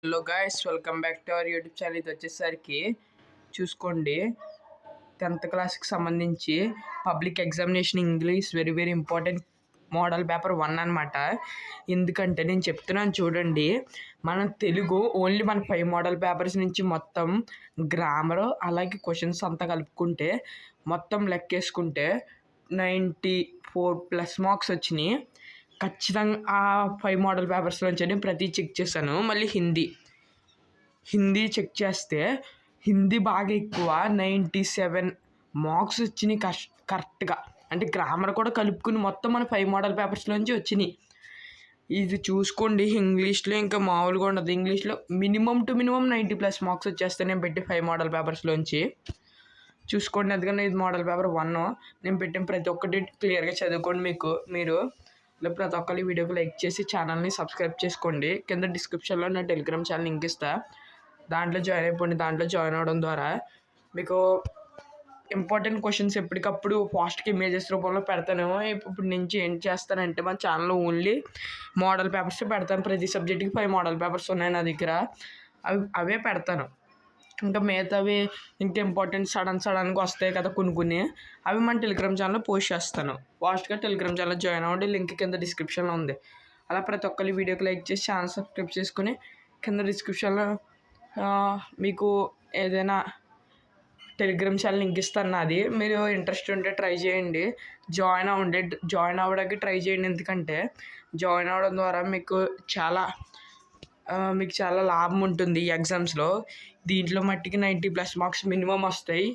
Hello guys, welcome back to our YouTube channel. ఇది వచ్చేసరికి చూసుకోండి, 10th క్లాస్కి సంబంధించి public examination English very very important model paper 1 అనమాట. ఎందుకంటే నేను చెప్తున్నాను చూడండి, మన తెలుగు ఓన్లీ మన 5 మోడల్ పేపర్స్ నుంచి మొత్తం గ్రామర్ అలాగే క్వశ్చన్స్ అంతా కలుపుకుంటే మొత్తం లెక్కేసుకుంటే 94+ మార్క్స్ వచ్చినాయి. ఖచ్చితంగా ఆ 5 మోడల్ పేపర్స్ నుంచి ప్రతి చెక్ చేశాను. మళ్ళీ హిందీ చెక్ చేస్తే హిందీ బాగా ఎక్కువ 97 మార్క్స్ వచ్చినాయి కరెక్ట్గా. అంటే గ్రామర్ కూడా కలుపుకుని మొత్తం మన 5 మోడల్ పేపర్స్లోంచి వచ్చినాయి. ఇది చూసుకోండి, ఇంగ్లీష్లో ఇంకా మామూలుగా ఉండదు. ఇంగ్లీష్లో మినిమం 90+ మార్క్స్ వచ్చేస్తాయి నేను పెట్టి 5 మోడల్ పేపర్స్లోంచి. చూసుకోండి, అందుకని ఇది మోడల్ పేపర్ 1. నేను పెట్టిన ప్రతి ఒక్కటి క్లియర్గా చదువుకోండి. మీరు ప్రతి ఒక్కరి వీడియోకి లైక్ చేసి ఛానల్ని సబ్స్క్రైబ్ చేసుకోండి. కింద డిస్క్రిప్షన్లో నా టెలిగ్రామ్ ఛానల్ లింక్ ఇస్తా, దాంట్లో జాయిన్ అయిపోండి. దాంట్లో జాయిన్ అవ్వడం ద్వారా మీకు ఇంపార్టెంట్ క్వశ్చన్స్ ఎప్పటికప్పుడు ఫాస్ట్గా ఇమేజెస్ రూపంలో పెడతాను. ఇప్పుడు నుంచి ఏం చేస్తానంటే మన ఛానల్లో ఓన్లీ మోడల్ పేపర్స్ పెడతాను. ప్రతి సబ్జెక్ట్కి 5 మోడల్ పేపర్స్ ఉన్నాయి నా దగ్గర, అవే పెడతాను. ఇంకా మిగతావి ఇంకా ఇంపార్టెంట్ సడన్గా వస్తాయి కదా కొన్ని, అవి మన టెలిగ్రామ్ ఛానల్లో పోస్ట్ చేస్తాను. ఫాస్ట్గా టెలిగ్రామ్ ఛానల్లో జాయిన్ అవ్వండి, లింక్ కింద డిస్క్రిప్షన్లో ఉంది. అలా ప్రతి ఒక్కరి వీడియోకి లైక్ చేసి ఛానల్ సబ్స్క్రైబ్ చేసుకుని కింద డిస్క్రిప్షన్లో మీకు ఏదైనా టెలిగ్రామ్ ఛానల్ లింక్ ఇస్తాను నాది. మీరు ఇంట్రెస్ట్ ఉంటే ట్రై చేయండి, జాయిన్ అవ్వడానికి ట్రై చేయండి. ఎందుకంటే జాయిన్ అవ్వడం ద్వారా మీకు చాలా లాభం ఉంటుంది ఈ ఎగ్జామ్స్లో. దీంట్లో మట్టికి 90+ మార్క్స్ మినిమం వస్తాయి.